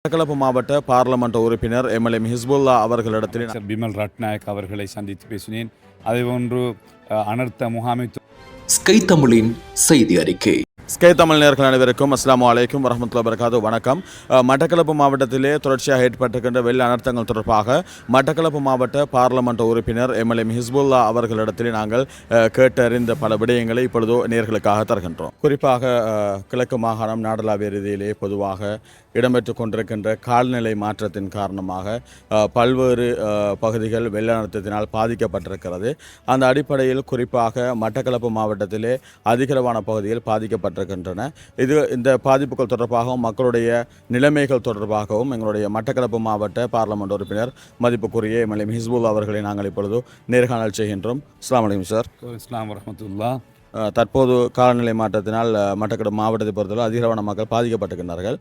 மட்டக்களப்பு மாவட்ட பாராளுமன்ற உறுப்பினர் எம்எல்ஏ ஹிஸ்புல்லா அவர்களிடத்தில் பிமல் ரட்நாயக் அவர்களை சந்தித்து பேசினேன். அதேபோன்று அனர்த்த முகாமைத்துவ ஸ்கை தமிழின் செய்தி அறிக்கை. ஸ்கை தமிழ் நேயர்கள் அனைவருக்கும் அஸ்ஸலாமு அலைக்கும் வரஹ்மத்துல்லாஹி வபரகாத்துஹு. வணக்கம். மட்டக்களப்பு மாவட்டத்திலே தொடர்ச்சியாக ஏற்பட்டிருக்கின்ற வெள்ள அனர்த்தங்கள் தொடர்பாக மட்டக்களப்பு மாவட்ட பாராளுமன்ற உறுப்பினர் எம்எல்ஏ ஹிஸ்புல்லா அவர்களிடத்தில் நாங்கள் கேட்டறிந்த பல விடயங்களை இப்பொழுது நேயர்களுக்காக தருகின்றோம். குறிப்பாக கிழக்கு மாகாணம் நாடளாவிய ரீதியிலே பொதுவாக இடம்பெற்று கொண்டிருக்கின்ற கால்நிலை மாற்றத்தின் காரணமாக பல்வேறு பகுதிகள் வெள்ள அனர்த்தத்தினால் பாதிக்கப்பட்டிருக்கிறது. அந்த அடிப்படையில் குறிப்பாக மட்டக்களப்பு மாவட்டத்திலே அதிகளவான பகுதியில் பாதிக்கப்பட்டிருக்கின்றன. இந்த பாதிப்புகள் தொடர்பாகவும் மக்களுடைய நிலைமைகள் தொடர்பாகவும் எங்களுடைய மட்டக்களப்பு மாவட்ட பாராளுமன்ற உறுப்பினர் மதிப்புக்குரிய எம்எல்ஏ ஹிஸ்புல்லா அவர்களை நாங்கள் இப்பொழுது நேர்காணல் செய்கின்றோம். அஸ்ஸலாமு அலைக்கும் சார். இஸ்லாம் வரஹ்மத்துல்லாஹ். தற்போது காலநிலை மாற்றத்தினால் மட்டக்களப்பு மாவட்டத்தை பொறுத்தவரை அதிகளவான மக்கள் பாதிக்கப்பட்டிருக்கின்றார்கள்.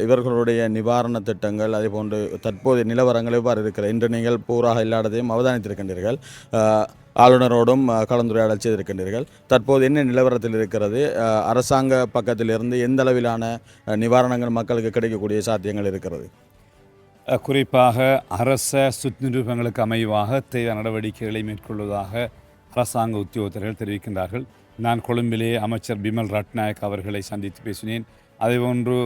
இவர்களுடைய நிவாரண திட்டங்கள் அதேபோன்று தற்போதைய நிலவரங்கள் எவ்வாறு இருக்கிறது இன்று நீங்கள் பூராக இல்லாததையும் அவதானித்திருக்கின்றீர்கள். ஆளுநரோடும் கலந்துரையாடல் செய்திருக்கின்றீர்கள். தற்போது என்ன நிலவரத்தில் இருக்கிறது? அரசாங்க பக்கத்திலிருந்து எந்த அளவிலான நிவாரணங்கள் மக்களுக்கு கிடைக்கக்கூடிய சாத்தியங்கள் இருக்கிறது? குறிப்பாக அரச சுற்றுநிறுவனங்களுக்கு அமைவாக தேவையான நடவடிக்கைகளை மேற்கொள்வதாக அரசாங்க உத்தியோகத்தர்கள் தெரிவிக்கின்றார்கள். நான் கொழும்பிலே அமைச்சர் பிமல் ரட்நாயக் அவர்களை சந்தித்து பேசினேன். அதேபோன்று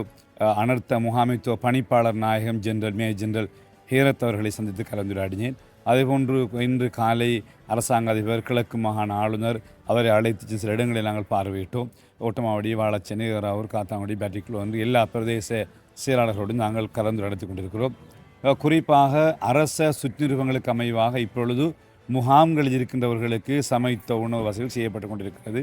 அனர்த்த முகாமைத்துவ பணிப்பாளர் நாயகம் மேஜர் ஜெனரல் ஹேரத் அவர்களை சந்தித்து கலந்துரையாடினேன். அதேபோன்று இன்று காலை அரசாங்க அதிபர் கிழக்கு மாகாண ஆளுநர் அவரை அழைத்து சில இடங்களை நாங்கள் பார்வையிட்டோம். ஓட்டமாவடி, வாழச்சேனை, ஏறாவூர், காத்தாங்குடி, பேட்டிக்குளம் எல்லா பிரதேச செயலாளர்களோடு நாங்கள் கலந்துரையாடித்துக் கொண்டிருக்கிறோம். குறிப்பாக அரச சுற்றுநிறுவனங்களுக்கு அமைவாக இப்பொழுது முகாம்களில் இருக்கின்றவர்களுக்கு சமைத்த உணவு வசதிகள் செய்யப்பட்டு கொண்டிருக்கிறது.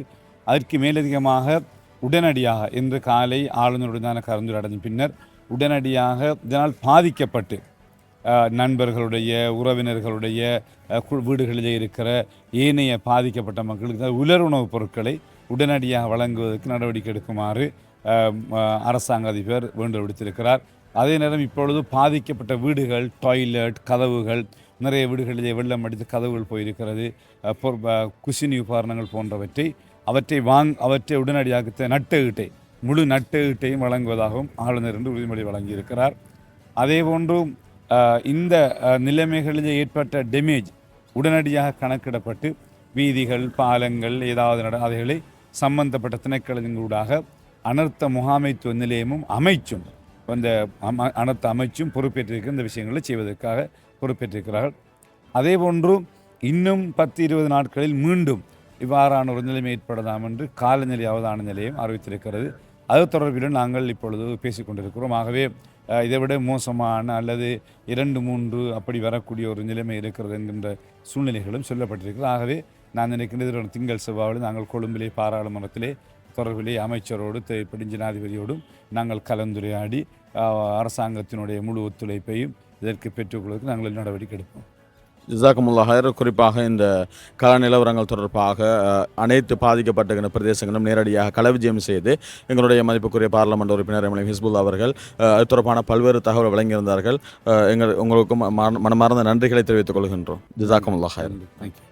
அதற்கு மேலதிகமாக உடனடியாக இன்று காலை ஆளுநருடனான கலந்துரையாடலின் பின்னர் உடனடியாக இதனால் பாதிக்கப்பட்டு நண்பர்களுடைய உறவினர்களுடைய வீடுகளிலே இருக்கிற ஏனைய பாதிக்கப்பட்ட மக்களுக்கு உலர் உணவுப் பொருட்களை உடனடியாக வழங்குவதற்கு நடவடிக்கை எடுக்குமாறு அரசாங்க அதிபர் வேண்டுகோள் விடுத்திருக்கிறார். அதே நேரம் இப்பொழுது பாதிக்கப்பட்ட வீடுகள், டாய்லெட், கதவுகள், நிறைய வீடுகளிலே வெள்ளம் அடித்து கதவுகள் போயிருக்கிறது. குசினி உபகரணங்கள் போன்றவற்றை அவற்றை உடனடியாக முழு நட்டஈட்டையும் வழங்குவதாகவும் ஆளுநர் என்று உறுதிமொழி வழங்கியிருக்கிறார். அதேபோன்று இந்த நிலைமைகளிலே ஏற்பட்ட டேமேஜ் உடனடியாக கணக்கிடப்பட்டு வீதிகள், பாலங்கள் ஏதாவது அவைகளை சம்பந்தப்பட்ட திணைக்களங்களூடாக அனர்த்த முகாமைத்துவ நிலையமும் அமைச்சும் அனர்த்த அமைச்சும் பொறுப்பேற்றிருக்கிற இந்த விஷயங்களை செய்வதற்காக பொறுப்பேற்றிருக்கிறார்கள். அதேபோன்று இன்னும் 10-20 நாட்களில் மீண்டும் இவ்வாறான ஒரு நிலைமை ஏற்படலாம் என்று காலநிலை அவதான நிலையம் அறிவித்திருக்கிறது. அது தொடர்பில் நாங்கள் இப்பொழுது பேசிக்கொண்டிருக்கிறோம். ஆகவே இதைவிட மோசமான அல்லது 2-3 அப்படி வரக்கூடிய ஒரு நிலைமை இருக்கிறது என்கின்ற சூழ்நிலைகளும் சொல்லப்பட்டிருக்கிறது. ஆகவே நான் நினைக்கின்ற திங்கள் செவ்வாயில் நாங்கள் கொழும்பிலே பாராளுமன்றத்திலே தொடர்பிலே அமைச்சரோடு தேவைப்படி ஜனாதிபதியோடும் நாங்கள் கலந்துரையாடி அரசாங்கத்தினுடைய முழு ஒத்துழைப்பையும் இதற்கு பெற்றுக்கொள்வதற்கு நாங்கள் நடவடிக்கை எடுப்போம். ஜஸாக்குமுல்லாஹ் ஹைர். குறிப்பாக இந்த கள நிலவரங்கள் தொடர்பாக அனைத்து பாதிக்கப்பட்ட பிரதேசங்களும் நேரடியாக களவிஜயம் செய்து எங்களுடைய மதிப்புக்குரிய பாராளுமன்ற உறுப்பினர் எம்எல்ஏ ஹிஸ்புல்லா அவர்கள் அது தொடர்பான பல்வேறு தகவல் வழங்கியிருந்தார்கள். உங்களுக்கும் மனமார்ந்த நன்றிகளை தெரிவித்துக் கொள்கின்றோம். ஜஸாக்குமுல்லாஹ் ஹைர். தேங்க்யூ.